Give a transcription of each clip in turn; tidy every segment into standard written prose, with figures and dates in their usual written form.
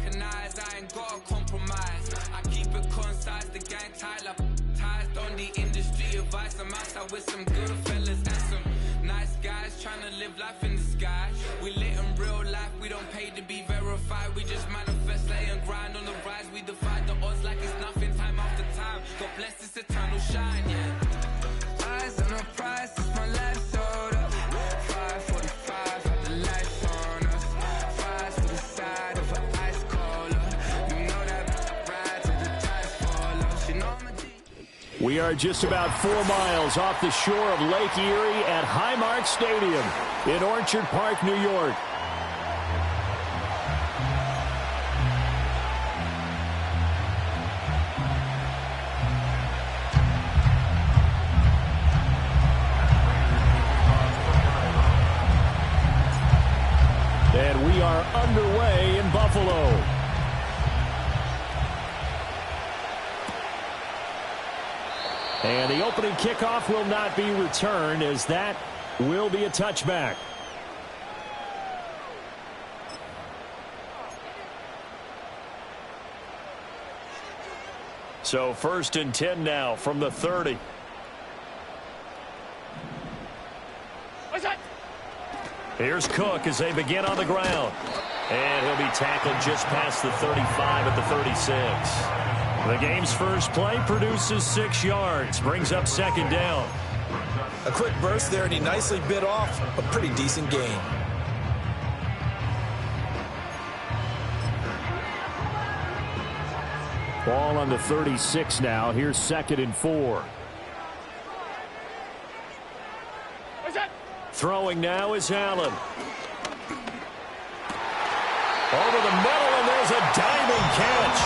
recognize I ain't gotta compromise. I keep it concise, the gang tight like ties. On the industry advice, I'm outside with some good fellas and some nice guys trying to live life in the sky. We lit in real life, we don't pay to be verified. We just manifest, lay and grind on the rise. We defy the odds like it's nothing, time after time. God bless this eternal shine, yeah. Eyes on the prize, it's my life sold up. 5:45, had the lights on us. Fries to the side of an ice cola. You know that ride till the tides fall off. You know I'm a G. We are just about 4 miles off the shore of Lake Erie at Highmark Stadium in Orchard Park, New York. And we are underway in Buffalo. And the opening kickoff will not be returned, as that will be a touchback. So 1st and 10 now from the 30. Here's Cook as they begin on the ground. And he'll be tackled just past the 35 at the 36. The game's first play produces 6 yards, brings up 2nd down. A quick burst there, and he nicely bit off a pretty decent gain. Ball on the 36 now. Here's 2nd and 4. Throwing now is Allen. Over the middle, and there's a diving catch.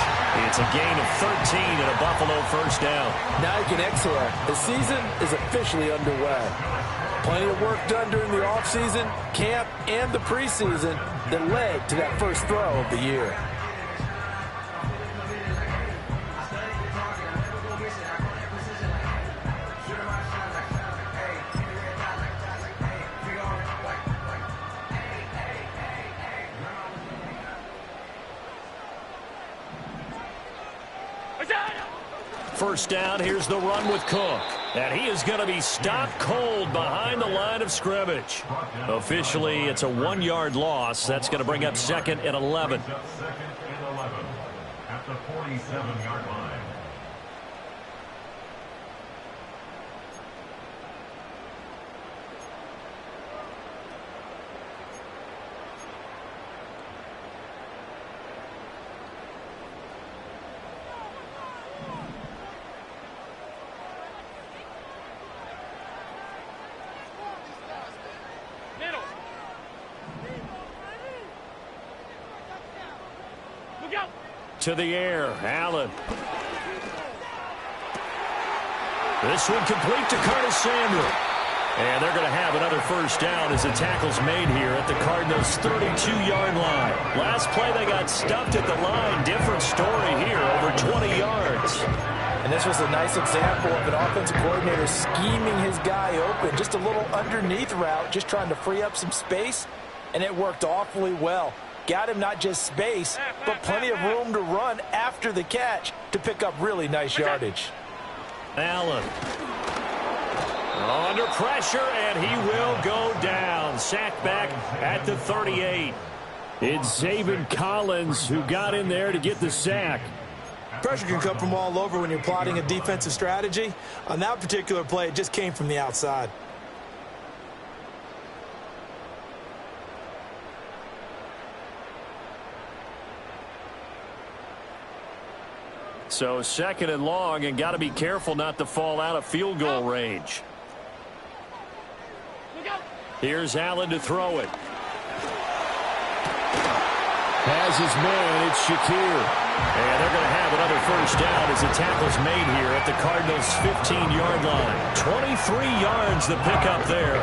It's a gain of 13 and a Buffalo first down. Now you can exhale. The season is officially underway. Plenty of work done during the offseason, camp, and the preseason that led to that first throw of the year. First down, here's the run with Cook. And he is going to be stopped cold behind the line of scrimmage. Officially, it's a 1-yard loss. That's going to bring up 2nd and 11. At the 47-yard line. To the air, Allen. This one complete to Curtis Samuel. And they're going to have another first down as the tackle's made here at the Cardinals' 32-yard line. Last play, they got stuffed at the line. Different story here, over 20 yards. And this was a nice example of an offensive coordinator scheming his guy open. Just a little underneath route, just trying to free up some space, and it worked awfully well. Got him not just space, but plenty of room to run after the catch to pick up really nice yardage. Allen under pressure, and he will go down. Sacked back at the 38. It's Zaven Collins who got in there to get the sack. Pressure can come from all over when you're plotting a defensive strategy. On that particular play, it just came from the outside. So 2nd and long, and got to be careful not to fall out of field goal range. Here's Allen to throw it. Has his man, it's Shakir. And they're going to have another first down as the tackle's made here at the Cardinals' 15-yard line. 23 yards the pickup there.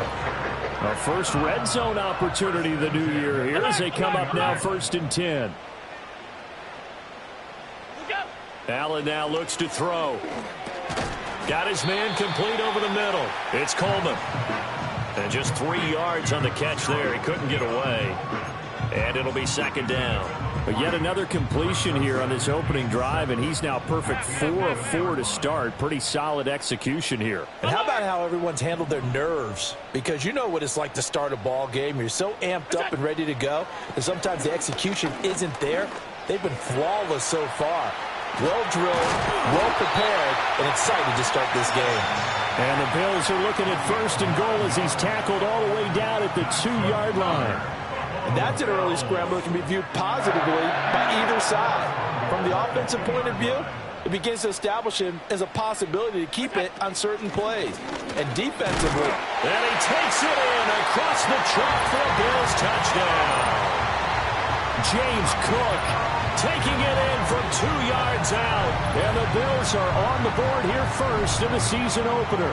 A first red zone opportunity the new year here as they come up now 1st and 10. Allen now looks to throw. Got his man complete over the middle. It's Coleman. And just 3 yards on the catch there. He couldn't get away. And it'll be second down. But yet another completion here on this opening drive, and he's now perfect 4 of 4 to start. Pretty solid execution here. And how about how everyone's handled their nerves? Because you know what it's like to start a ball game. You're so amped up and ready to go, and sometimes the execution isn't there. They've been flawless so far. Well-drilled, well-prepared, and excited to start this game. And the Bills are looking at first and goal as he's tackled all the way down at the 2-yard line. And that's an early scramble that can be viewed positively by either side. From the offensive point of view, it begins to establish him as a possibility to keep it on certain plays. And defensively, and he takes it in across the track for a Bills touchdown. James Cook taking it in from 2 yards out. And the Bills are on the board here first in the season opener.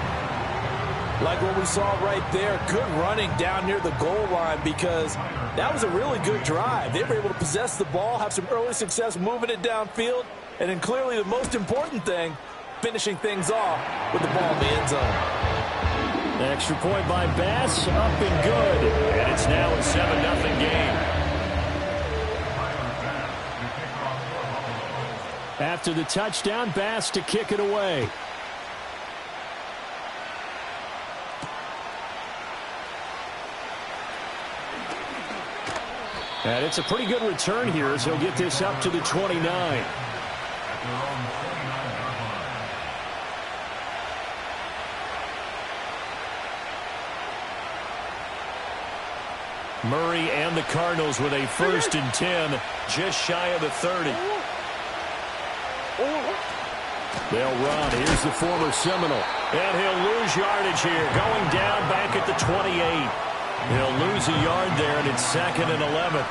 Like what we saw right there, good running down near the goal line because that was a really good drive. They were able to possess the ball, have some early success moving it downfield, and then clearly the most important thing, finishing things off with the ball in the end zone. The extra point by Bass, up and good. And it's now a 7-0 game. After the touchdown, Bass to kick it away. And it's a pretty good return here as he'll get this up to the 29. Murray and the Cardinals with a 1st and 10, just shy of the 30. They'll run. Here's the former Seminole. And he'll lose yardage here, going down back at the 28. He'll lose a yard there, and it's 2nd and 11.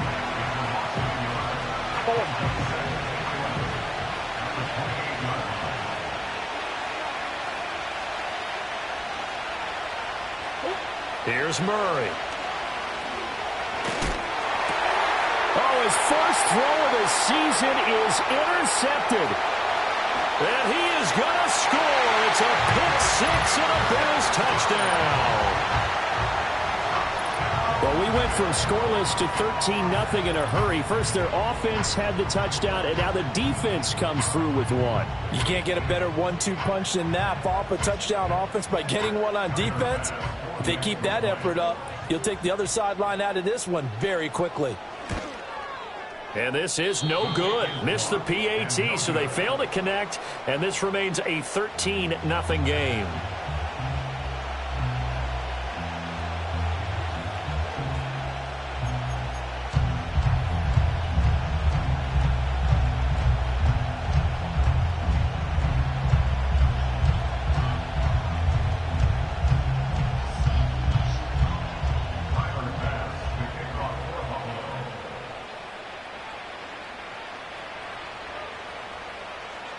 Here's Murray. Oh, his first throw of the season is intercepted. And he is going to score. It's a pick six and a Bills touchdown. Well, we went from scoreless to 13-0 in a hurry. First, their offense had the touchdown, and now the defense comes through with one. You can't get a better 1-2 punch than that. Follow up a touchdown offense by getting one on defense. If they keep that effort up, you'll take the other sideline out of this one very quickly. And this is no good. Missed the PAT, so they fail to connect, and this remains a 13-0 game.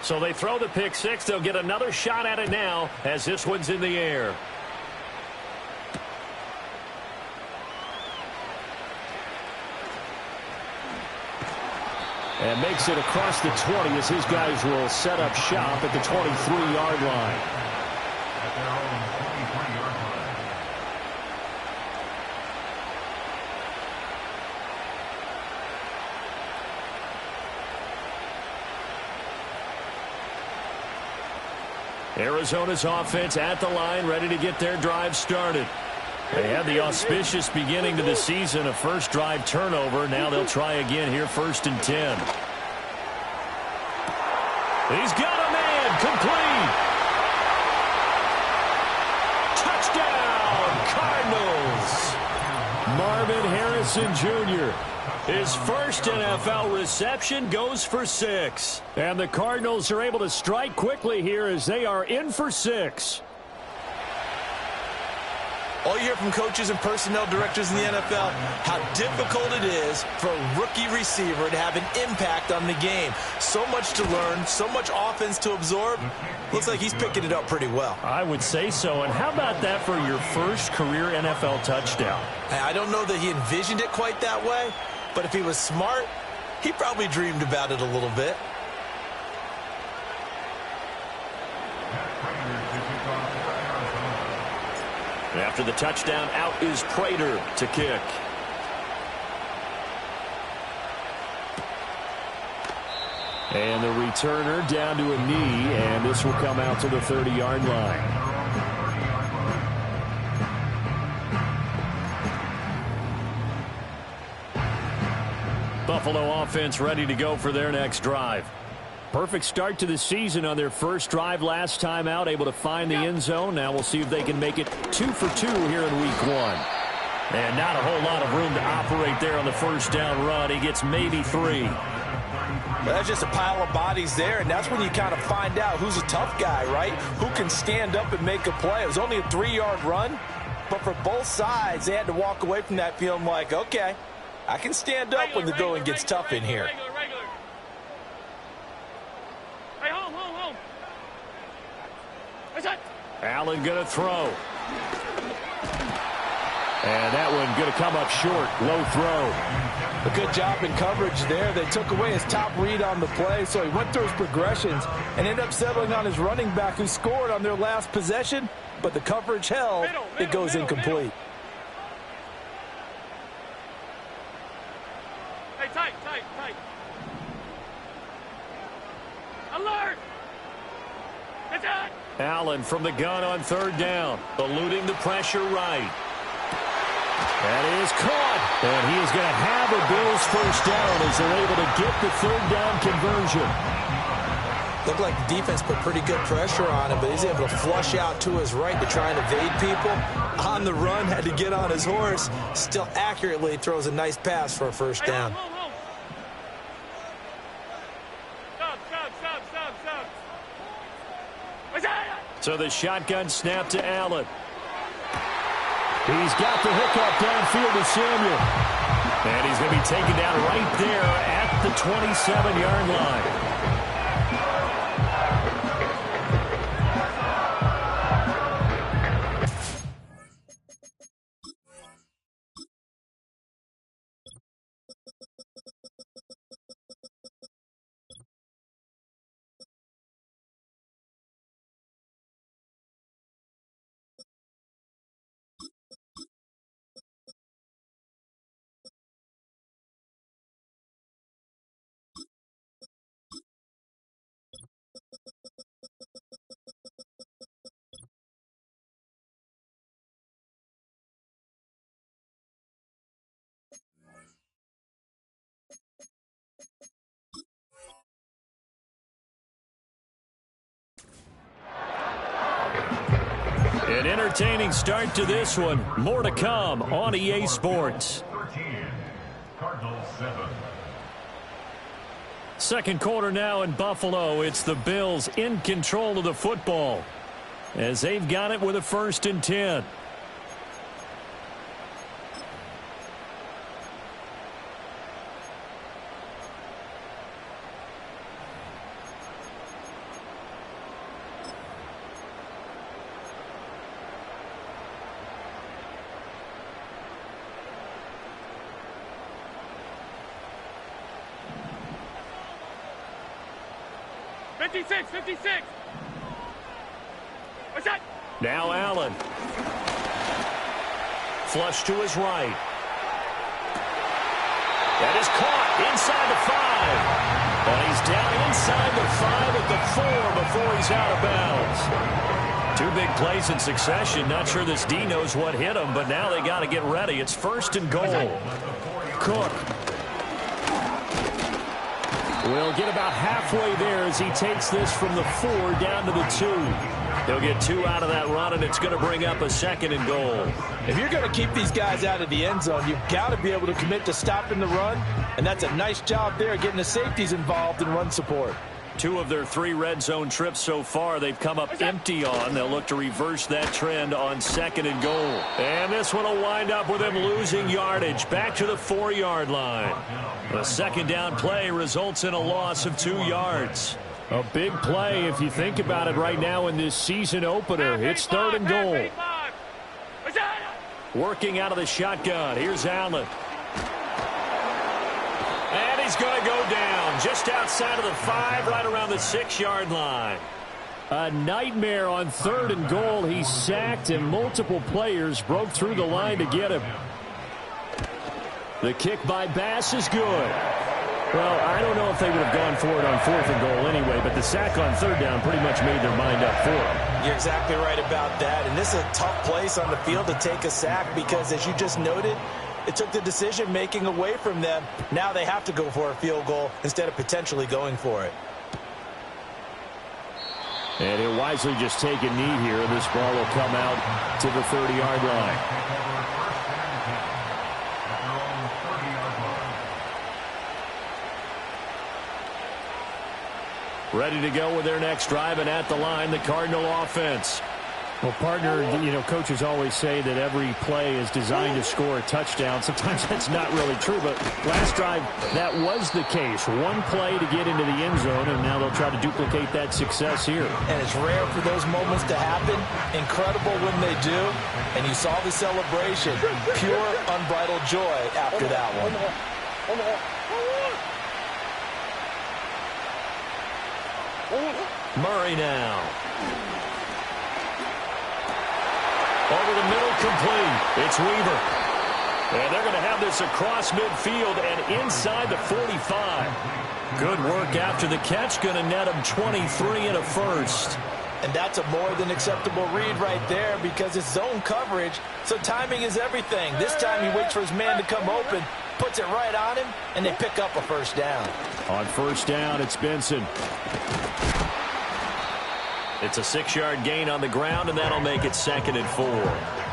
So they throw the pick six. They'll get another shot at it now as this one's in the air. And makes it across the 20 as his guys will set up shop at the 23-yard line. At their own 23-yard line. Arizona's offense at the line, ready to get their drive started. They had the auspicious beginning to the season, a first drive turnover. Now they'll try again here, 1st and 10. He's got a man, complete. Touchdown, Cardinals. Marvin Harrison Jr. His first NFL reception goes for 6. And the Cardinals are able to strike quickly here as they are in for 6. All you hear from coaches and personnel directors in the NFL, how difficult it is for a rookie receiver to have an impact on the game. So much to learn, so much offense to absorb. Looks like he's picking it up pretty well. I would say so. And how about that for your first career NFL touchdown? I don't know that he envisioned it quite that way, but if he was smart, he probably dreamed about it a little bit. After the touchdown, out is Prater to kick. And the returner down to a knee, and this will come out to the 30-yard line. Buffalo offense ready to go for their next drive. Perfect start to the season on their first drive last time out, able to find the end zone. Now we'll see if they can make it 2 for 2 here in week 1. And not a whole lot of room to operate there on the first down run. He gets maybe 3. Well, that's just a pile of bodies there, and that's when you kind of find out who's a tough guy, right? Who can stand up and make a play. It was only a 3-yard run, but for both sides, they had to walk away from that feeling like, okay, I can stand up when the going gets tough in here. Hey, home. Allen going to throw. And that one going to come up short. Low throw. A good job in coverage there. They took away his top read on the play, so he went through his progressions and ended up settling on his running back who scored on their last possession, but the coverage held. It goes incomplete. Hey, tight. Alert! It's out! Allen from the gun on 3rd down, eluding the pressure right. That is caught, and he is going to have a Bills first down as they're able to get the 3rd down conversion. Looked like the defense put pretty good pressure on him, but he's able to flush out to his right to try and evade people. On the run, had to get on his horse. Still accurately throws a nice pass for a first down. Stop. So the shotgun snap to Allen. He's got the hookup downfield to Samuel. And he's going to be taken down right there at the 27-yard line. An entertaining start to this one. More to come on EA Sports. 13, Cardinals 7. Second quarter now in Buffalo. It's the Bills in control of the football as they've got it with a 1st and 10. What's that? Now Allen. Flush to his right. That is caught inside the 5. And he's down inside the 5 at the 4 before he's out of bounds. 2 big plays in succession. Not sure this D knows what hit him, but now they got to get ready. It's 1st and goal. Cook. We'll get about halfway there as he takes this from the 4 down to the 2. He'll get 2 out of that run, and it's going to bring up a 2nd and goal. If you're going to keep these guys out of the end zone, you've got to be able to commit to stopping the run, and that's a nice job there getting the safeties involved in run support. 2 of their 3 red zone trips so far, they've come up empty on. They'll look to reverse that trend on 2nd and goal. And this one will wind up with them losing yardage back to the 4-yard line. The 2nd down play results in a loss of 2 yards. A big play if you think about it right now in this season opener. It's 3rd and goal. Working out of the shotgun. Here's Allen. And he's going to go down just outside of the 5, right around the 6-yard line. A nightmare on 3rd and goal. He's sacked, and multiple players broke through the line to get him. The kick by Bass is good. Well, I don't know if they would have gone for it on 4th and goal anyway, but the sack on 3rd down pretty much made their mind up for it. You're exactly right about that, and this is a tough place on the field to take a sack because, as you just noted, it took the decision-making away from them. Now they have to go for a field goal instead of potentially going for it. And he'll wisely just take a knee here, and this ball will come out to the 30-yard line. Ready to go with their next drive, and at the line, the Cardinal offense. Well, partner, coaches always say that every play is designed to score a touchdown. Sometimes that's not really true, but last drive, that was the case. One play to get into the end zone, and now they'll try to duplicate that success here. And it's rare for those moments to happen. Incredible when they do. And you saw the celebration. Pure, unbridled joy after that one. Murray now. Over the middle, complete. It's Weaver. And they're going to have this across midfield and inside the 45. Good work after the catch. Going to net him 23 and a first. And that's a more than acceptable read right there because it's zone coverage, so timing is everything. This time he waits for his man to come open, puts it right on him, and they pick up a first down. On first down, it's Benson. It's a 6-yard gain on the ground, and that'll make it 2nd and 4.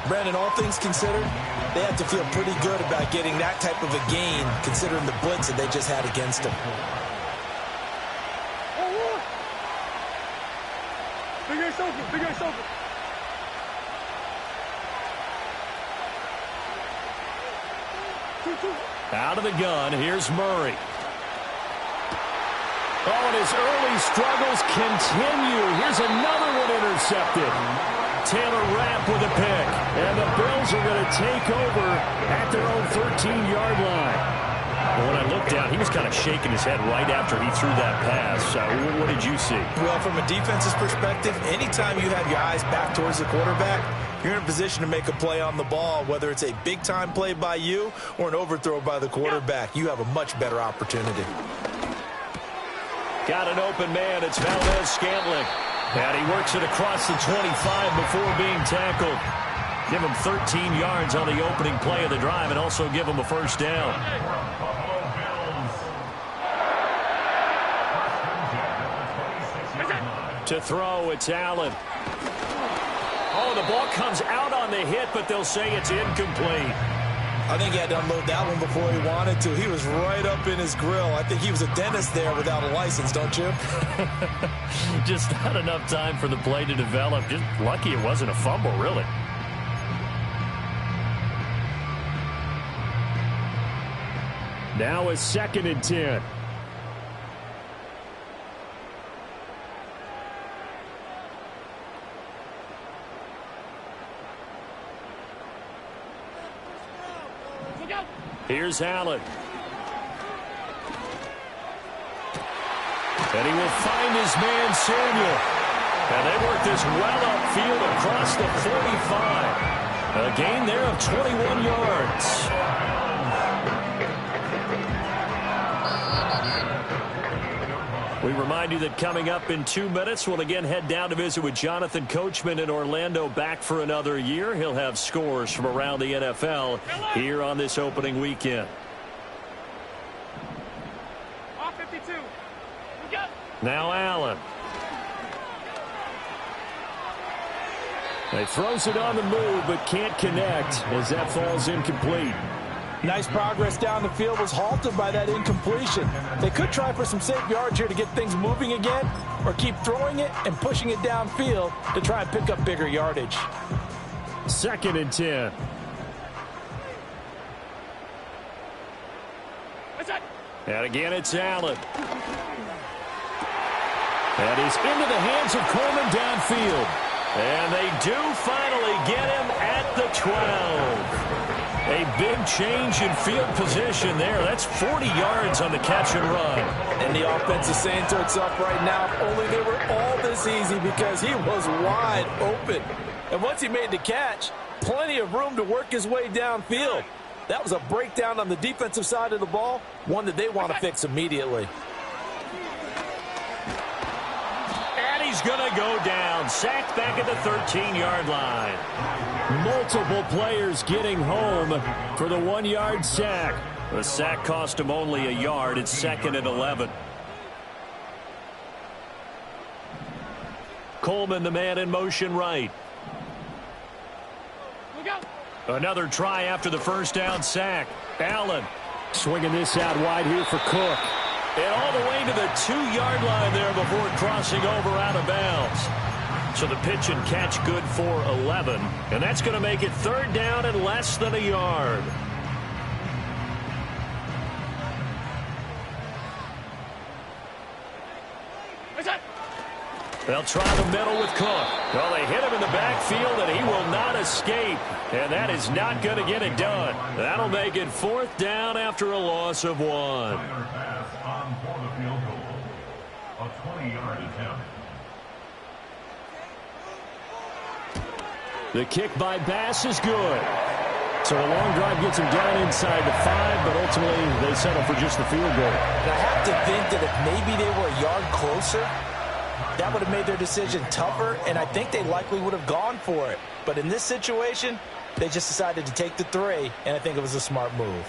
Brandon, all things considered, they have to feel pretty good about getting that type of a gain, considering the blitz that they just had against them. Big ass over. Out of the gun, here's Murray. Oh, and his early struggles continue. Here's another one intercepted. Taylor Rapp with a pick. And the Bills are going to take over at their own 13-yard line. Well, when I looked down, he was kind of shaking his head right after he threw that pass. What did you see? Well, from a defense's perspective, anytime you have your eyes back towards the quarterback, you're in a position to make a play on the ball, whether it's a big-time play by you or an overthrow by the quarterback. You have a much better opportunity. Got an open man. It's Valdez-Scantling. And he works it across the 25 before being tackled. Give him 13 yards on the opening play of the drive and also give him a first down. To throw, it's Allen. Oh, the ball comes out on the hit, but they'll say it's incomplete. I think he had to unload that one before he wanted to. He was right up in his grill. I think he was a dentist there without a license, don't you? Just not enough time for the play to develop. Just lucky it wasn't a fumble, really. Now a 2nd and 10. Here's Allen. And he will find his man, Samuel. And they work this well upfield across the 45. A gain there of 21 yards. We remind you that coming up in 2 minutes, we'll again head down to visit with Jonathan Coachman in Orlando, back for another year. He'll have scores from around the NFL here on this opening weekend. Off 52. Now Allen. He throws it on the move, but can't connect as that falls incomplete. Nice progress down the field was halted by that incompletion. They could try for some safe yards here to get things moving again, or keep throwing it and pushing it downfield to try and pick up bigger yardage. 2nd and 10. And again, it's Allen. And he's into the hands of Coleman downfield. And they do finally get him at the 12. A big change in field position there. That's 40 yards on the catch and run. And the offense is saying to itself right now, if only they were all this easy, because he was wide open. And once he made the catch, plenty of room to work his way downfield. That was a breakdown on the defensive side of the ball, one that they want to fix immediately. he's going to go down. Sacked back at the 13-yard line. Multiple players getting home for the 1-yard sack. The sack cost him only a yard. It's 2nd and 11. Coleman, the man in motion right. Another try after the first down sack. Allen swinging this out wide here for Cook. And all the way to the 2-yard line there before crossing over out of bounds. So the pitch and catch good for 11. And that's going to make it 3rd down and less than a yard. They'll try the middle with Cook. Well, they hit him in the backfield, and he will not escape. And that is not going to get it done. That'll make it 4th down after a loss of 1. Pass on for the field goal. A 20-yard attempt. The kick by Bass is good. So a long drive gets him down inside the 5, but ultimately they settle for just the field goal. And I have to think that if maybe they were a yard closer, that would have made their decision tougher, and I think they likely would have gone for it. But in this situation, they just decided to take the 3, and I think it was a smart move.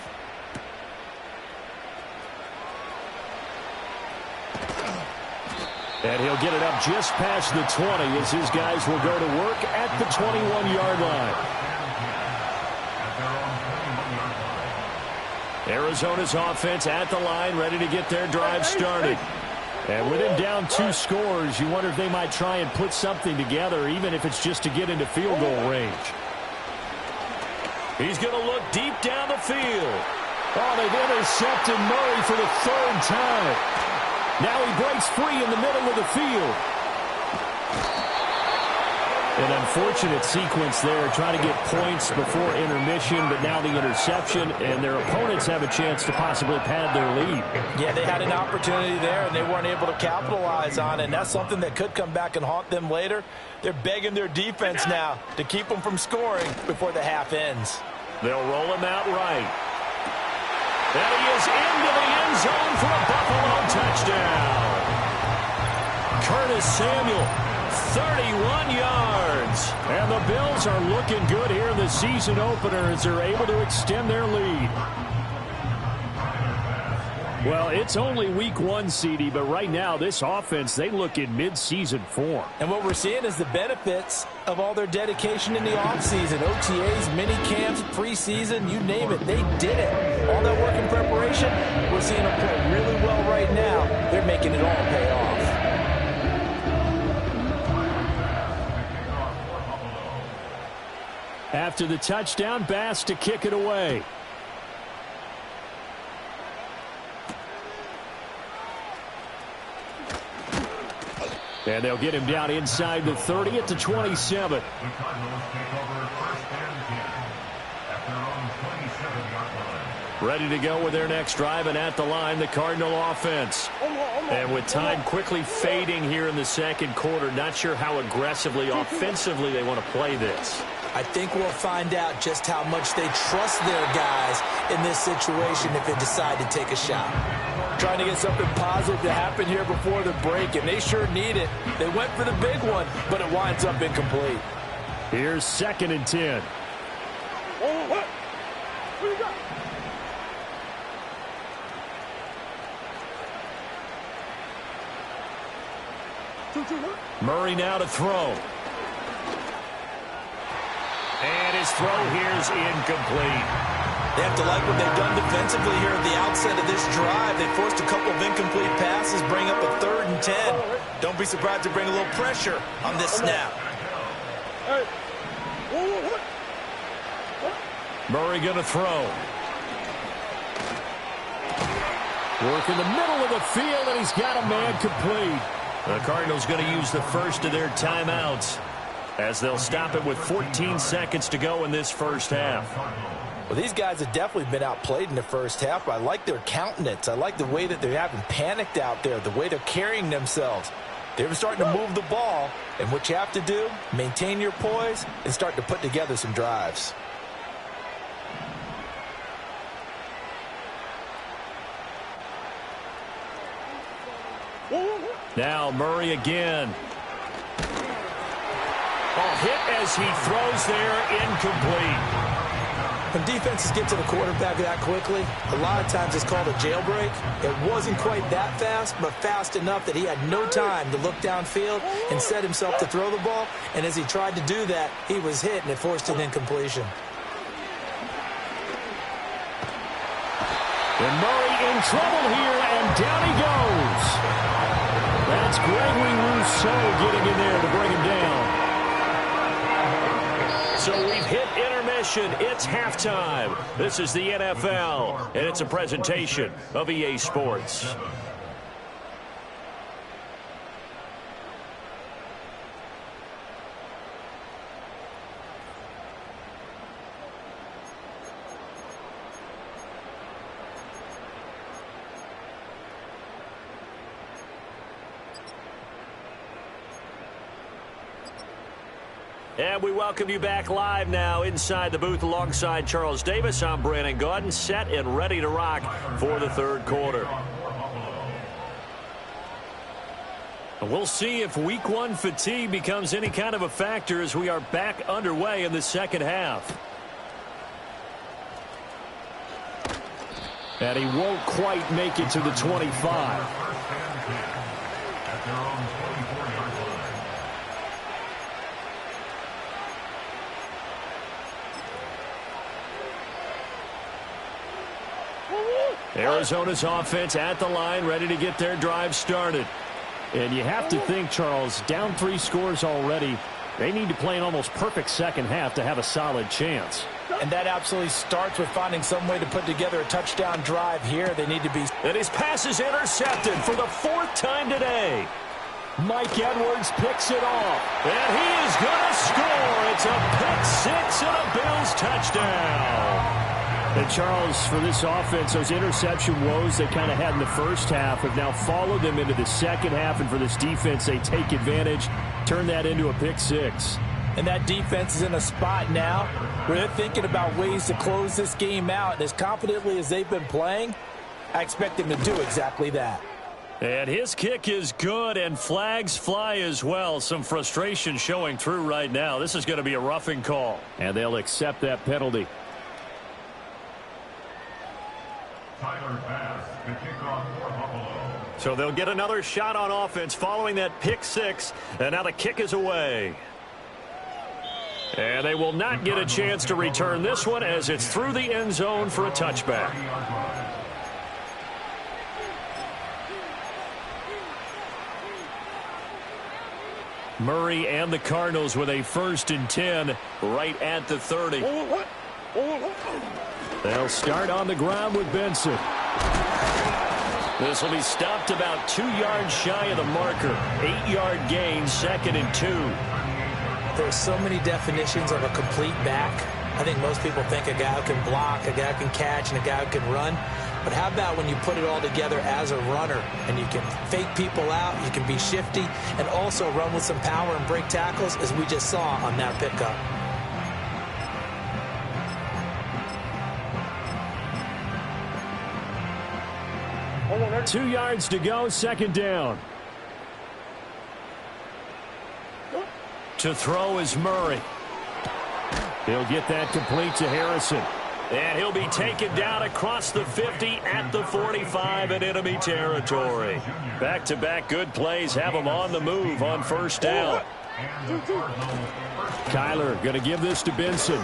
And he'll get it up just past the 20 as his guys will go to work at the 21-yard line. Arizona's offense at the line, ready to get their drive started. And with him down 2 scores, you wonder if they might try and put something together, even if it's just to get into field goal range. He's going to look deep down the field. Oh, they've intercepted Murray for the 3rd time. Now he breaks free in the middle of the field. An unfortunate sequence there, trying to get points before intermission, but now the interception, and their opponents have a chance to possibly pad their lead. Yeah, they had an opportunity there, and they weren't able to capitalize on it, and that's something that could come back and haunt them later. They're begging their defense now to keep them from scoring before the half ends. They'll roll him out right. And he is into the end zone for a Buffalo touchdown. Curtis Samuel, 31 yards. And the Bills are looking good here in the season opener as they're able to extend their lead. Well, it's only week 1, CD, but right now this offense, they look in mid-season form. And what we're seeing is the benefits of all their dedication in the offseason. OTAs, mini camps, preseason, you name it, they did it. All that work in preparation, we're seeing them play really well right now. They're making it all pay off. After the touchdown, Bass to kick it away. And they'll get him down inside the 30 at the 27. The Cardinals take over 1st and 10 at their own 27-yard line. Ready to go with their next drive, and at the line, the Cardinal offense. And with time quickly fading here in the 2nd quarter, not sure how aggressively, offensively they want to play this. I think we'll find out just how much they trust their guys in this situation if they decide to take a shot. Trying to get something positive to happen here before the break, and they sure need it. They went for the big one, but it winds up incomplete. Here's 2nd and 10. What you got? Murray now to throw. And his throw here is incomplete. They have to like what they've done defensively here at the outset of this drive. They forced a couple of incomplete passes, bring up a 3rd and 10. Don't be surprised to bring a little pressure on this snap. Murray going to throw. Work in the middle of the field, and he's got a man complete. The Cardinals going to use the first of their timeouts as they'll stop it with 14 seconds to go in this first half. Well, these guys have definitely been outplayed in the first half. I like their countenance. I like the way that they haven't panicked out there, the way they're carrying themselves. They're starting to move the ball, and what you have to do, maintain your poise and start to put together some drives. Now Murray again. hit as he throws there, incomplete. When defenses get to the quarterback that quickly, a lot of times it's called a jailbreak. It wasn't quite that fast, but fast enough that he had no time to look downfield and set himself to throw the ball. And as he tried to do that, he was hit, and it forced an incompletion. And Murray in trouble here, and down he goes. That's Gregory Rousseau getting in there to bring him down. So we've hit intermission. It's halftime. This is the NFL, and it's a presentation of EA Sports. And we welcome you back live now inside the booth alongside Charles Davis. I'm Brandon Gaudin, set and ready to rock for the third quarter. We'll see if week one fatigue becomes any kind of a factor as we are back underway in the second half. And he won't quite make it to the 25. Arizona's offense at the line, ready to get their drive started. And you have to think, Charles, down 3 scores already. They need to play an almost perfect second half to have a solid chance. And that absolutely starts with finding some way to put together a touchdown drive here. They need to be... And his pass is intercepted for the 4th time today. Mike Edwards picks it off. And he is going to score. It's a pick 6 and a Bills touchdown. And Charles, for this offense, those interception woes they kind of had in the first half have now followed them into the second half. And for this defense, they take advantage, turn that into a pick 6. And that defense is in a spot now where they're thinking about ways to close this game out. And as confidently as they've been playing, I expect them to do exactly that. And his kick is good, and flags fly as well. Some frustration showing through right now. This is going to be a roughing call. And they'll accept that penalty. Tyler Bass, the kickoff for Buffalo. So they'll get another shot on offense following that pick 6, and now the kick is away. And they will not get a chance to return this one as it's through the end zone for a touchback. Murray and the Cardinals with a 1st and 10 right at the 30. They'll start on the ground with Benson. This will be stopped about 2 yards shy of the marker. 8-yard gain, 2nd and 2. There are so many definitions of a complete back. I think most people think a guy who can block, a guy who can catch, and a guy who can run. But how about when you put it all together as a runner and you can fake people out, you can be shifty, and also run with some power and break tackles, as we just saw on that pickup. 2 yards to go, 2nd down. To throw is Murray. He'll get that complete to Harrison. And he'll be taken down across the 50 at the 45 in enemy territory. Back-to-back good plays have him on the move on 1st down. Kyler going to give this to Benson.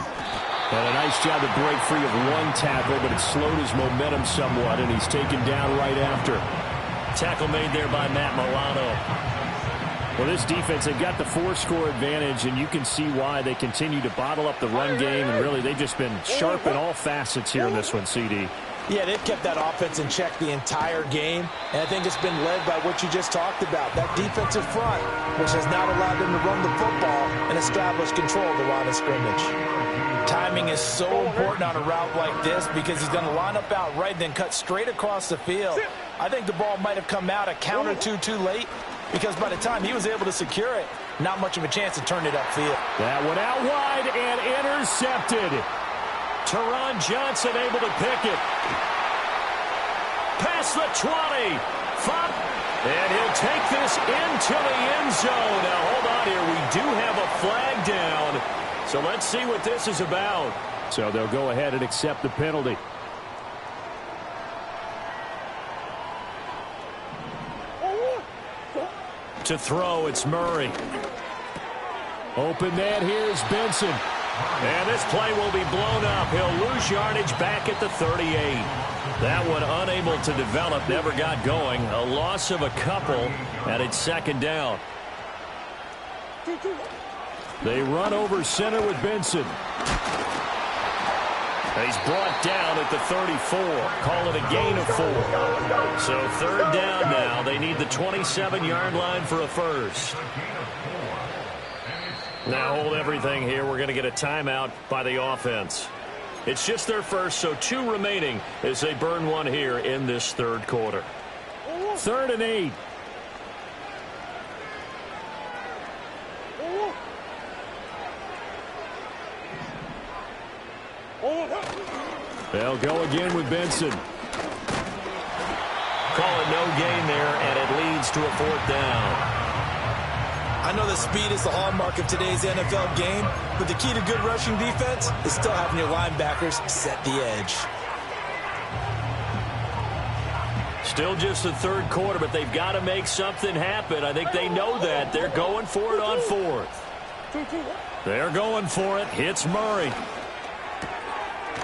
And a nice job to break free of 1 tackle, but it slowed his momentum somewhat, and he's taken down right after. Tackle made there by Matt Milano. Well, this defense, they've got the 4-score advantage, and you can see why they continue to bottle up the run game, and really they've just been sharp in all facets here in this one, CD. Yeah, they've kept that offense in check the entire game, and I think it's been led by what you just talked about, that defensive front, which has not allowed them to run the football and establish control of the line of scrimmage. Timing is so important on a route like this because he's going to line up out right and then cut straight across the field. I think the ball might have come out a count or two too late because by the time he was able to secure it, not much of a chance to turn it upfield. That went out wide and intercepted. Teron Johnson able to pick it. Past the 20. And he'll take this into the end zone. Now, hold on here. We do have a flag down. So let's see what this is about. So they'll go ahead and accept the penalty. To throw, it's Murray. Open man, here's Benson. And this play will be blown up. He'll lose yardage back at the 38. That one unable to develop, never got going. A loss of a couple, and it's second down. They run over center with Benson. He's brought down at the 34. Call it a gain of 4. So third down now. They need the 27-yard line for a first. Now hold everything here. We're going to get a timeout by the offense. It's just their first, so 2 remaining as they burn one here in this third quarter. 3rd and 8. They'll go again with Benson. Call it no gain there, and it leads to a 4th down. I know that speed is the hallmark of today's NFL game, but the key to good rushing defense is still having your linebackers set the edge. Still just the third quarter, but they've got to make something happen. I think they know that. They're going for it on 4th. They're going for it. Hits Murray.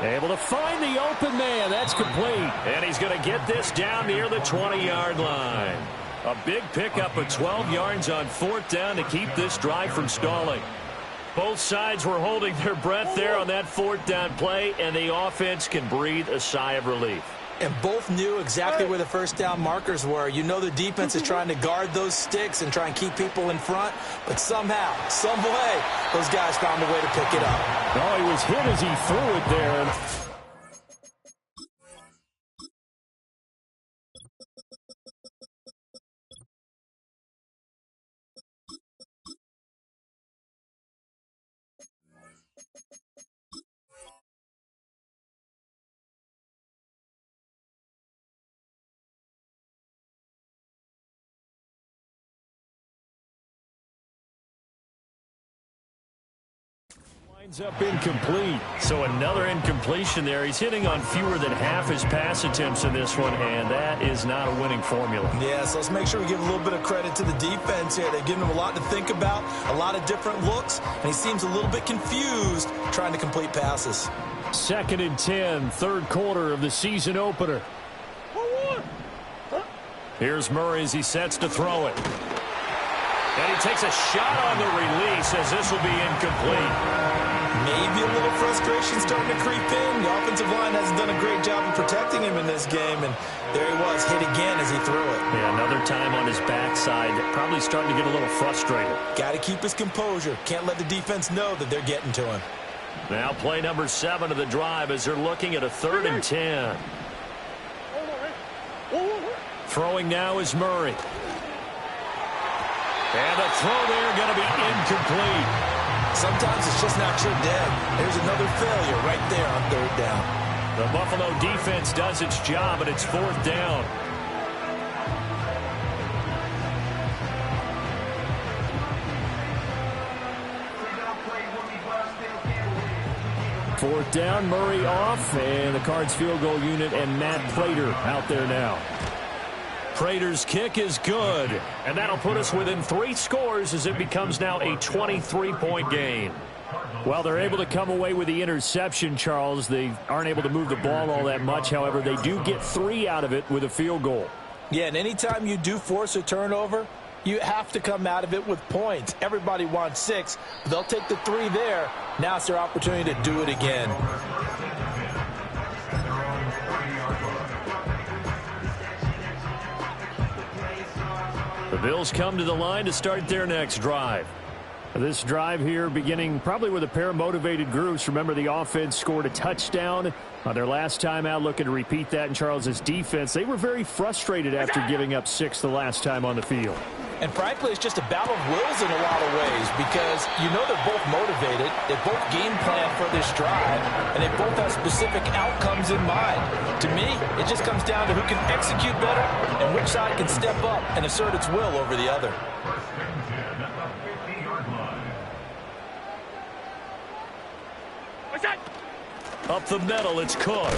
Able to find the open man. That's complete. And he's going to get this down near the 20-yard line. A big pickup of 12 yards on 4th down to keep this drive from stalling. Both sides were holding their breath there on that 4th down play, and the offense can breathe a sigh of relief. And both knew exactly where the first down markers were. You know the defense is trying to guard those sticks and try and keep people in front, but somehow, some way, those guys found a way to pick it up. Oh, he was hit as he threw it there. Lines up incomplete. So another incompletion there. He's hitting on fewer than half his pass attempts in this one, and that is not a winning formula. Yeah, so let's make sure we give a little bit of credit to the defense here. They've given him a lot to think about, a lot of different looks, and he seems a little bit confused trying to complete passes. 2nd and 10, third quarter of the season opener. Here's Murray as he sets to throw it. And he takes a shot on the release as this will be incomplete. Maybe a little frustration starting to creep in. The offensive line hasn't done a great job of protecting him in this game, and there he was, hit again as he threw it. Yeah, another time on his backside, probably starting to get a little frustrated. Got to keep his composure. Can't let the defense know that they're getting to him. Now play number 7 of the drive as they're looking at a 3rd and 10. Throwing now is Murray. And the throw there going to be incomplete. Sometimes it's just not your day. There's another failure right there on 3rd down. The Buffalo defense does its job, and it's 4th down. Fourth down, Murray off, and the Cards field goal unit and Matt Prater out there now. Prater's kick is good, and that'll put us within 3 scores as it becomes now a 23-point game. Well, they're able to come away with the interception, Charles. They aren't able to move the ball all that much. However, they do get 3 out of it with a field goal. Yeah, and anytime you do force a turnover, you have to come out of it with points. Everybody wants 6, but they'll take the 3 there. Now it's their opportunity to do it again. The Bills come to the line to start their next drive. This drive here beginning probably with a pair of motivated groups. Remember, the offense scored a touchdown on their last time out, looking to repeat that in Charles's defense. They were very frustrated after giving up 6 the last time on the field. And frankly, it's just a battle of wills in a lot of ways because you know they're both motivated, they both game plan for this drive, and they both have specific outcomes in mind. To me, it just comes down to who can execute better and which side can step up and assert its will over the other. Up the middle, it's Cook.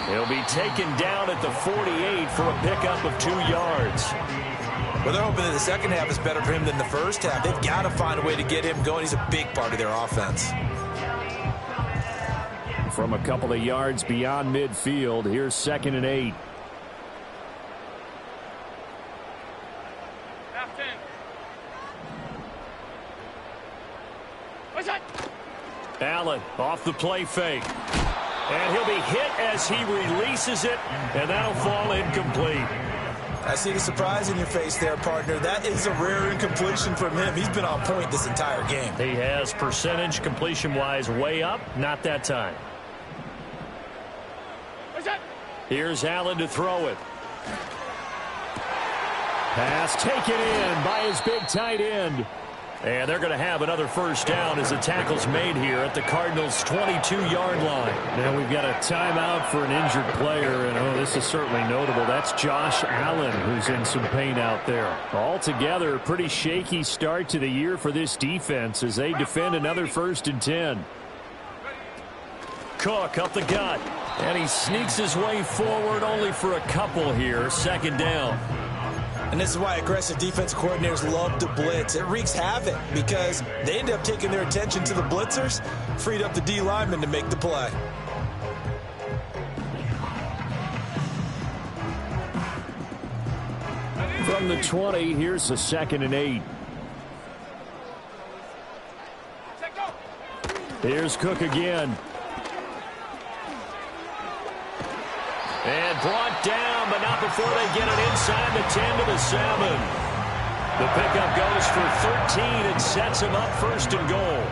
He'll be taken down at the 48 for a pickup of 2 yards. Well, they're hoping that the second half is better for him than the first half. They've got to find a way to get him going. He's a big part of their offense. From a couple of yards beyond midfield, here's 2nd and 8. Allen off the play fake. And he'll be hit as he releases it, and that'll fall incomplete. I see the surprise in your face there, partner. That is a rare incompletion from him. He's been on point this entire game. He has percentage completion-wise way up, not that time. Here's Allen to throw it. Pass taken in by his big tight end. And they're going to have another first down as the tackle's made here at the Cardinals' 22-yard line. Now we've got a timeout for an injured player, and this is certainly notable. That's Josh Allen, who's in some pain out there. Altogether, a pretty shaky start to the year for this defense as they defend another 1st and 10. Cook up the gut, and he sneaks his way forward only for a couple here. 2nd down. And this is why aggressive defense coordinators love to blitz. It wreaks havoc because they end up taking their attention to the blitzers, freed up the D lineman to make the play. From the 20, here's a 2nd and 8. Here's Cook again. And brought down, but not before they get it inside the 10 to the 7. The pickup goes for 13 and sets him up 1st and goal.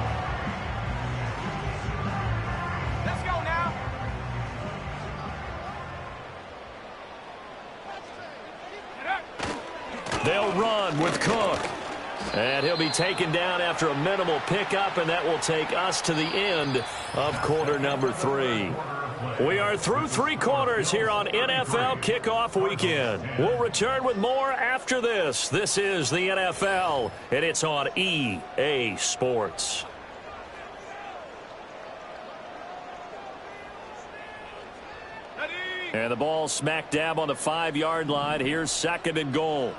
Let's go now. They'll run with Cook. And he'll be taken down after a minimal pickup, and that will take us to the end of quarter number 3. We are through 3 quarters here on NFL Kickoff Weekend. We'll return with more after this. This is the NFL, and it's on EA Sports. And the ball smack dab on the 5-yard line. Here's 2nd and goal.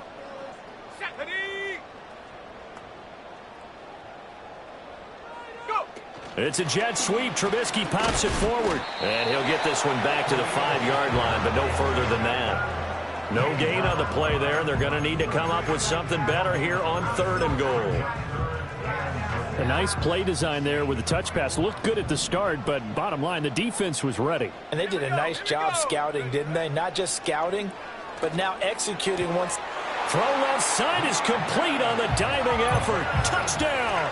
It's a jet sweep. Trubisky pops it forward. And he'll get this one back to the 5-yard line, but no further than that. No gain on the play there. They're going to need to come up with something better here on 3rd and goal. A nice play design there with the touch pass. Looked good at the start, but bottom line, the defense was ready. And they did a nice job scouting, didn't they? Not just scouting, but now executing once. Throw left side is complete on the diving effort. Touchdown!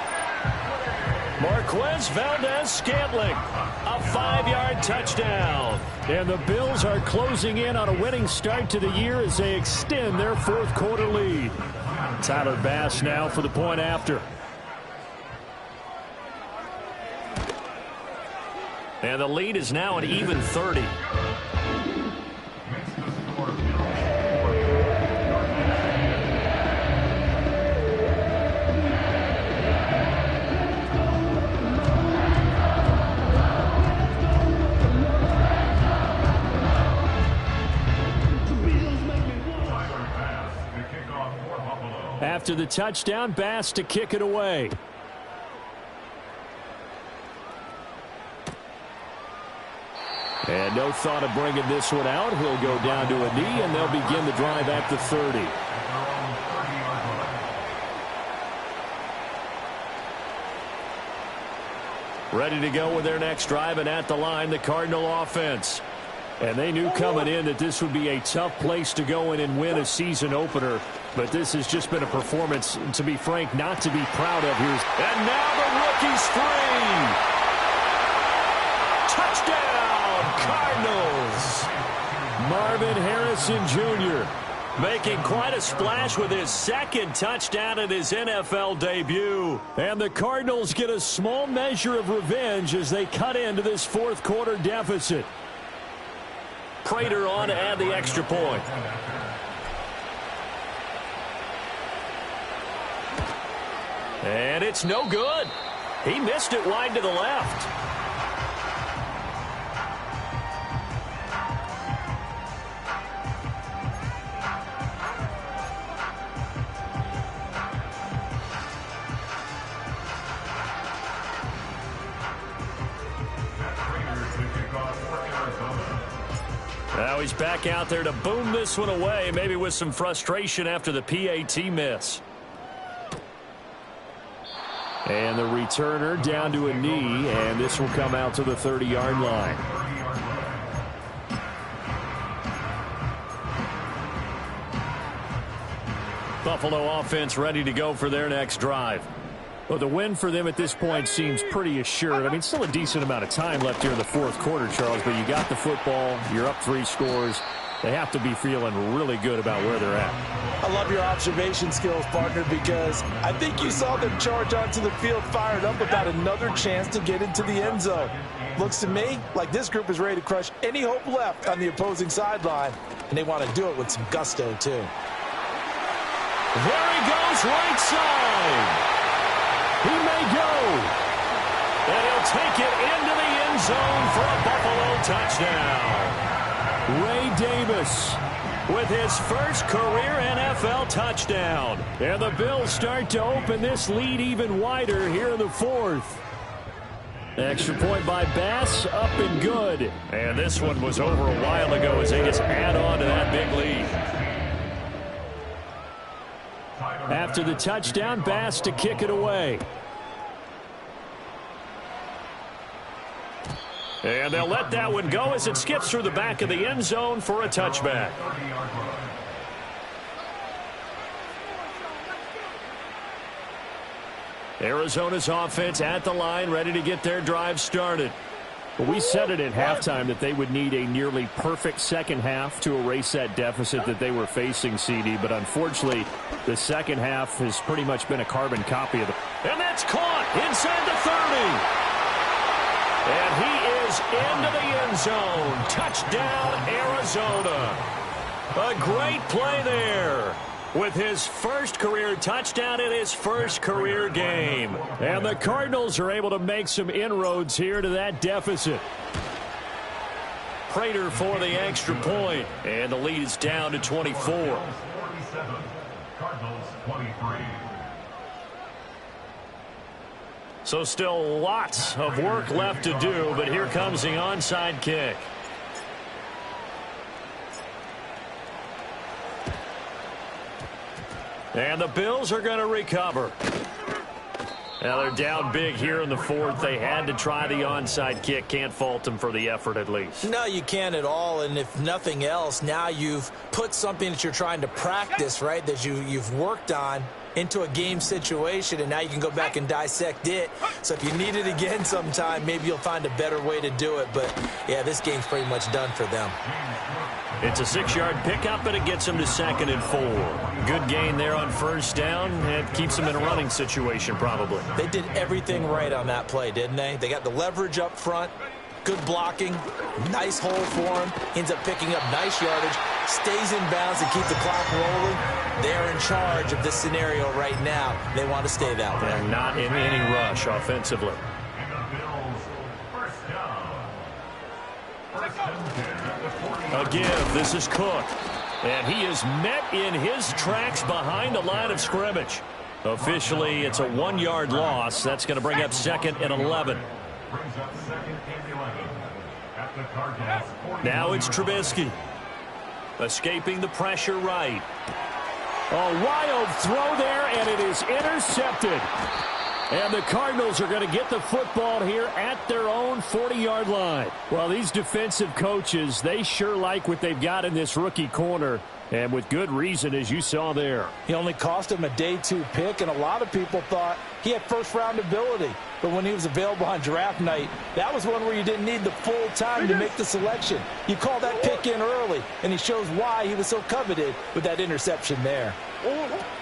Marquez Valdez-Scantling, a 5-yard touchdown. And the Bills are closing in on a winning start to the year as they extend their 4th quarter lead. Tyler Bass now for the point after. And the lead is now an even 30. After the touchdown, Bass to kick it away. And no thought of bringing this one out. He'll go down to a knee, and they'll begin the drive at the 30. Ready to go with their next drive, and at the line, the Cardinal offense. And they knew coming in that this would be a tough place to go in and win a season opener. But this has just been a performance, to be frank, not to be proud of. And now the rookie's free. Touchdown, Cardinals. Marvin Harrison Jr. making quite a splash with his 2nd touchdown in his NFL debut. And the Cardinals get a small measure of revenge as they cut into this 4th quarter deficit. Prater on to add the extra point. And it's no good. He missed it wide to the left. he's back out there to boom this one away, maybe with some frustration after the PAT miss. And the returner down to a knee, and this will come out to the 30-yard line. Buffalo offense ready to go for their next drive. Well, the win for them at this point seems pretty assured. I mean, still a decent amount of time left here in the fourth quarter, Charles, but you got the football, you're up 3 scores. They have to be feeling really good about where they're at. I love your observation skills, partner, because I think you saw them charge onto the field fired up about another chance to get into the end zone. Looks to me like this group is ready to crush any hope left on the opposing sideline, and they want to do it with some gusto, too. There he goes, right side. He may go. And he'll take it into the end zone for a Buffalo touchdown. Ray Davis with his first career NFL touchdown. And the Bills start to open this lead even wider here in the fourth. Extra point by Bass, up and good. And this one was over a while ago as they just add on to that big lead. After the touchdown, Bass to kick it away. And they'll let that one go as it skips through the back of the end zone for a touchback. Arizona's offense at the line, ready to get their drive started. Well, we said it at halftime that they would need a nearly perfect second half to erase that deficit that they were facing, CD. But unfortunately, the second half has pretty much been a carbon copy of it. And that's caught inside the 30. And he is into the end zone. Touchdown, Arizona. A great play there. With his first career touchdown in his first career game. And the Cardinals are able to make some inroads here to that deficit. Prater for the extra point. And the lead is down to 24. 47, Cardinals 23. So still lots of work left to do, but here comes the onside kick. And the Bills are going to recover. Now they're down big here in the fourth. They had to try the onside kick. Can't fault them for the effort at least. No, you can't at all. And if nothing else, now you've put something that you're trying to practice, right, that you've worked on into a game situation, and now you can go back and dissect it. So if you need it again sometime, maybe you'll find a better way to do it. But, yeah, this game's pretty much done for them. It's a 6-yard pickup, but it gets them to 2nd and 4. Good gain there on first down. It keeps them in a running situation probably. They did everything right on that play, didn't they? They got the leverage up front, good blocking, nice hole for him, ends up picking up nice yardage, stays in bounds to keep the clock rolling. They're in charge of this scenario right now. They want to stay that way. And not in any rush offensively. Again, this is Cook. And he is met in his tracks behind the line of scrimmage. Officially, it's a 1-yard loss. That's going to bring up 2nd and 11. Now it's Trubisky. Escaping the pressure right. A wild throw there, and it is intercepted. And the Cardinals are going to get the football here at their own 40-yard line. Well, these defensive coaches, they sure like what they've got in this rookie corner, and with good reason, as you saw there. He only cost him a day 2 pick, and a lot of people thought he had first-round ability. But when he was available on draft night, that was one where you didn't need the full time to make the selection. You call that pick in early, and he shows why he was so coveted with that interception there.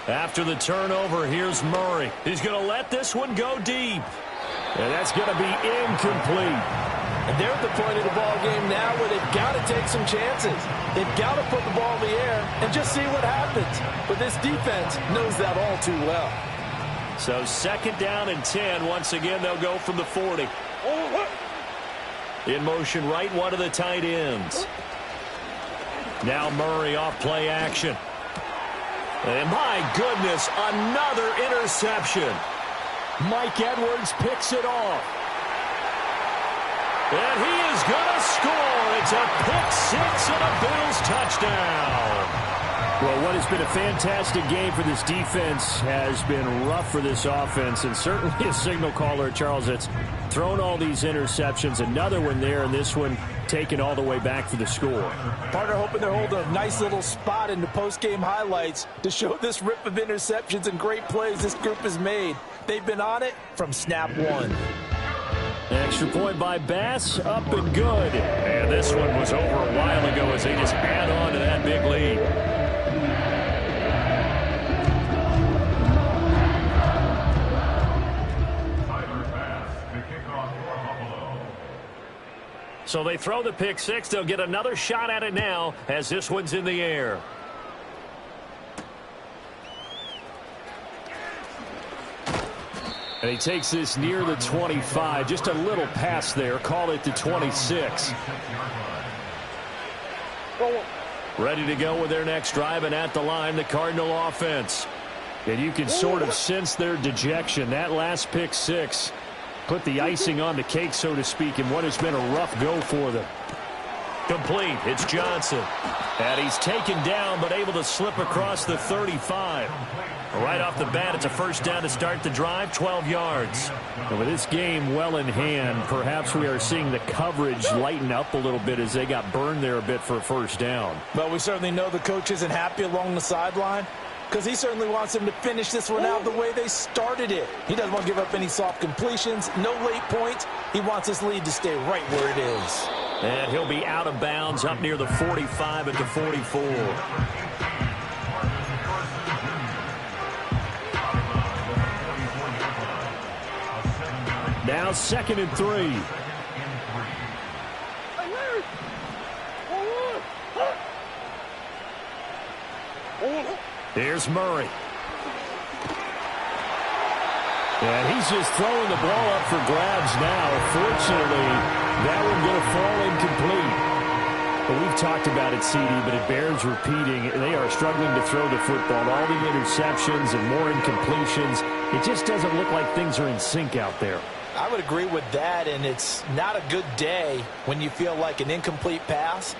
After the turnover, here's Murray. He's going to let this one go deep. And that's going to be incomplete. And they're at the point of the ball game now where they've got to take some chances. They've got to put the ball in the air and just see what happens. But this defense knows that all too well. So 2nd down and 10. Once again, they'll go from the 40. In motion right, one of the tight ends. Now Murray off play action. And my goodness, another interception. Mike Edwards picks it off. And he is going to score. It's a pick six and a Bills touchdown. Well, what has been a fantastic game for this defense has been rough for this offense, and certainly a signal caller, Charles, that's thrown all these interceptions. Another one there, and this one taken all the way back for the score. Partner hoping they're holding a nice little spot in the post-game highlights to show this rip of interceptions and great plays this group has made. They've been on it from snap one. Extra point by Bass, up and good. And this one was over a while ago as they just add on to that big lead. So they throw the pick six. They'll get another shot at it now as this one's in the air. And he takes this near the 25. Just a little pass there. Call it the 26. Ready to go with their next drive, and at the line, the Cardinal offense. And you can sort of sense their dejection. That last pick six put the icing on the cake, so to speak, in what has been a rough go for them. Complete. It's Johnson. And he's taken down, but able to slip across the 35. Right off the bat, it's a first down to start the drive, 12 yards. And with this game well in hand, perhaps we are seeing the coverage lighten up a little bit as they got burned there a bit for a first down. But we certainly know the coach isn't happy along the sideline, because he certainly wants them to finish this one out the way they started it. He doesn't want to give up any soft completions, no late points. He wants this lead to stay right where it is. And he'll be out of bounds up near the 45 at the 44. Now 2nd and 3. Here's Murray. And he's just throwing the ball up for grabs now. Fortunately, that one going to fall incomplete. But we've talked about it, CD, but it bears repeating. They are struggling to throw the football. All the interceptions and more incompletions. It just doesn't look like things are in sync out there. I would agree with that, and it's not a good day when you feel like an incomplete pass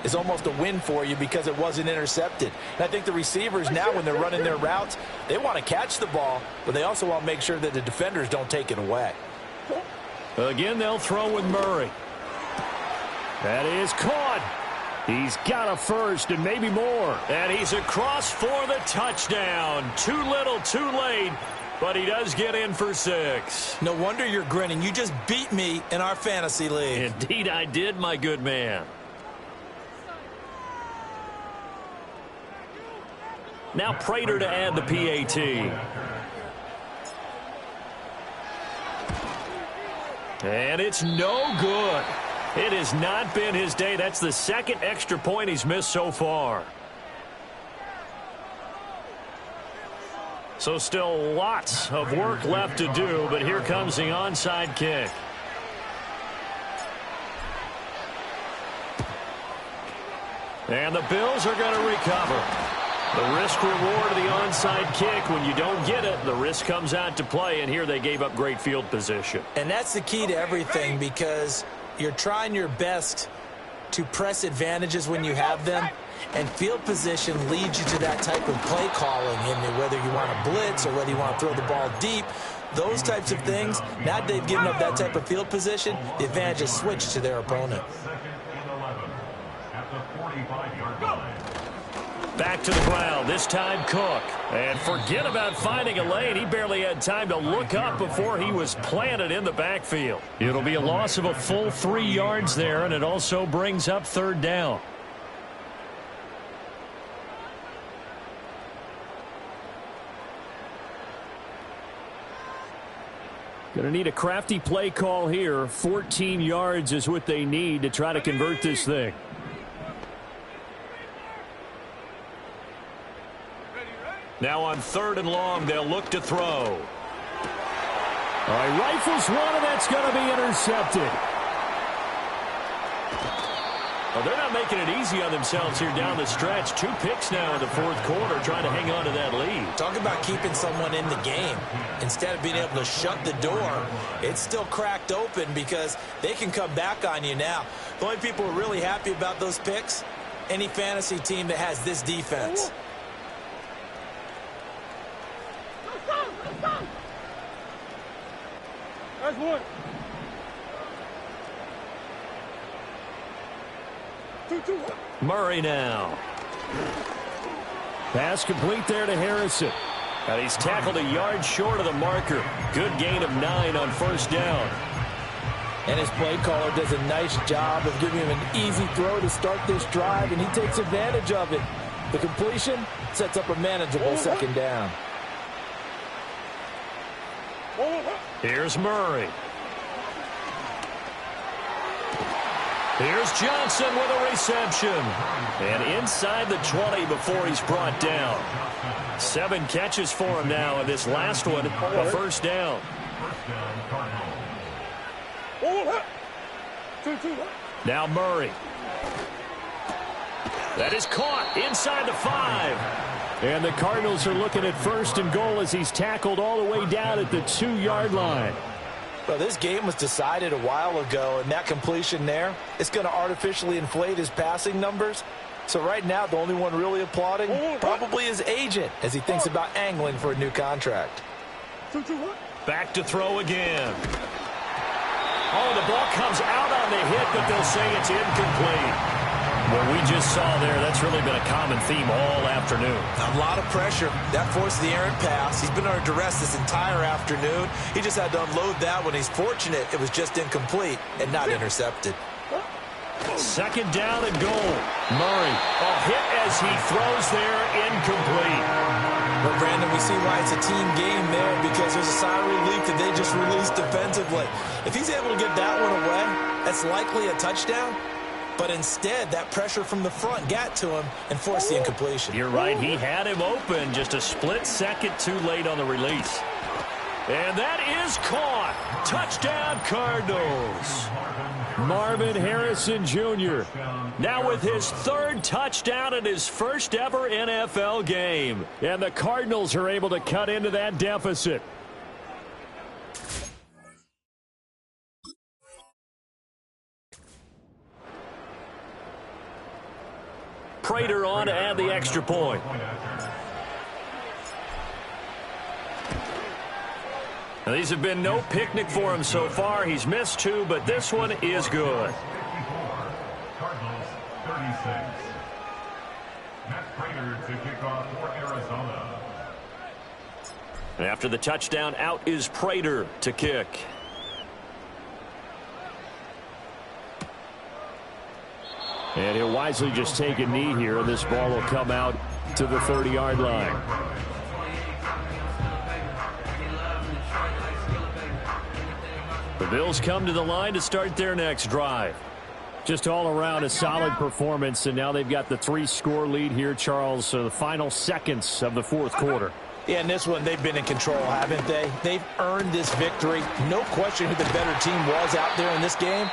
is almost a win for you because it wasn't intercepted. And I think the receivers now, when they're running their routes, they want to catch the ball, but they also want to make sure that the defenders don't take it away. Again, they'll throw with Murray. That is caught. He's got a first and maybe more. And he's across for the touchdown. Too little, too late. But he does get in for 6. No wonder you're grinning. You just beat me in our fantasy league. Indeed I did, my good man. Now Prater to add the PAT. And it's no good. It has not been his day. That's the 2nd extra point he's missed so far. So still lots of work left to do, but here comes the onside kick. And the Bills are going to recover. The risk-reward of the onside kick, when you don't get it, the risk comes out to play, and here they gave up great field position. And that's the key to everything, because you're trying your best to press advantages when you have them, and field position leads you to that type of play calling, and whether you want to blitz or whether you want to throw the ball deep, those types of things. Now they've given up that type of field position, the advantage is switched to their opponent. Back to the ground, this time Cook. And forget about finding a lane. He barely had time to look up before he was planted in the backfield. It'll be a loss of a full 3 yards there, and it also brings up 3rd down. Going to need a crafty play call here. 14 yards is what they need to try to convert this thing. Now on 3rd and long, they'll look to throw. All right, rifles one, and that's going to be intercepted. Well, they're not making it easy on themselves here down the stretch. 2 picks now in the fourth quarter, trying to hang on to that lead. Talk about keeping someone in the game. Instead of being able to shut the door, it's still cracked open because they can come back on you now. The only people who are really happy about those picks, any fantasy team that has this defense. That's one. 2-2. Murray now. Pass complete there to Harrison. And he's tackled a yard short of the marker. Good gain of 9 on first down. And his play caller does a nice job of giving him an easy throw to start this drive, and he takes advantage of it. The completion sets up a manageable second down. Here's Murray. Here's Johnson with a reception. And inside the 20 before he's brought down. 7 catches for him now, and this last one, a first down. Now Murray. That is caught inside the 5. And the Cardinals are looking at 1st and goal as he's tackled all the way down at the 2-yard line. Well, this game was decided a while ago, and that completion there, it's going to artificially inflate his passing numbers. So right now, the only one really applauding probably his agent as he thinks about angling for a new contract. Back to throw again. Oh, the ball comes out on the hit, but they'll say it's incomplete. What we just saw there, that's really been a common theme all afternoon. A lot of pressure. That forced the errant pass. He's been under duress this entire afternoon. He just had to unload that one. He's fortunate it was just incomplete and not intercepted. 2nd down and goal. Murray, a hit as he throws there, incomplete. But, Brandon, we see why it's a team game there because there's a sigh of relief that they just released defensively. If he's able to get that one away, that's likely a touchdown. But instead, that pressure from the front got to him and forced the incompletion. You're right. He had him open, just a split second too late on the release. And that is caught. Touchdown, Cardinals. Marvin Harrison Jr. Now with his 3rd touchdown in his first ever NFL game. And the Cardinals are able to cut into that deficit. Prater on to add the extra point. Now, these have been no picnic for him so far. He's missed 2, but this one is good. Cardinals 36. Matt Prater to kick off for Arizona. And after the touchdown, out is Prater to kick. And he'll wisely just take a knee here, and this ball will come out to the 30-yard line. The Bills come to the line to start their next drive. Just all around a solid performance, and now they've got the 3-score lead here, Charles, so the final seconds of the fourth quarter. Yeah, in this one, they've been in control, haven't they? They've earned this victory. No question who the better team was out there in this game.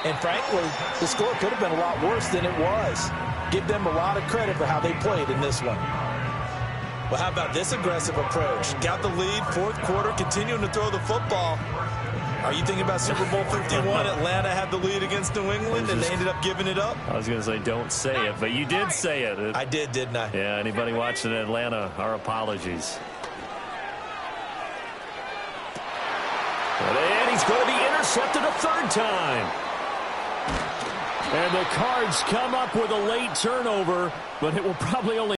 And frankly, the score could have been a lot worse than it was. Give them a lot of credit for how they played in this one. Well, how about this aggressive approach? Got the lead, fourth quarter, continuing to throw the football. Are you thinking about Super Bowl 51? Atlanta had the lead against New England, and they ended up giving it up? I was going to say don't say it, but you did say it. I did, didn't I? Yeah, anybody watching Atlanta, our apologies. And he's going to be intercepted a 3rd time. And the Cards come up with a late turnover, but it will probably only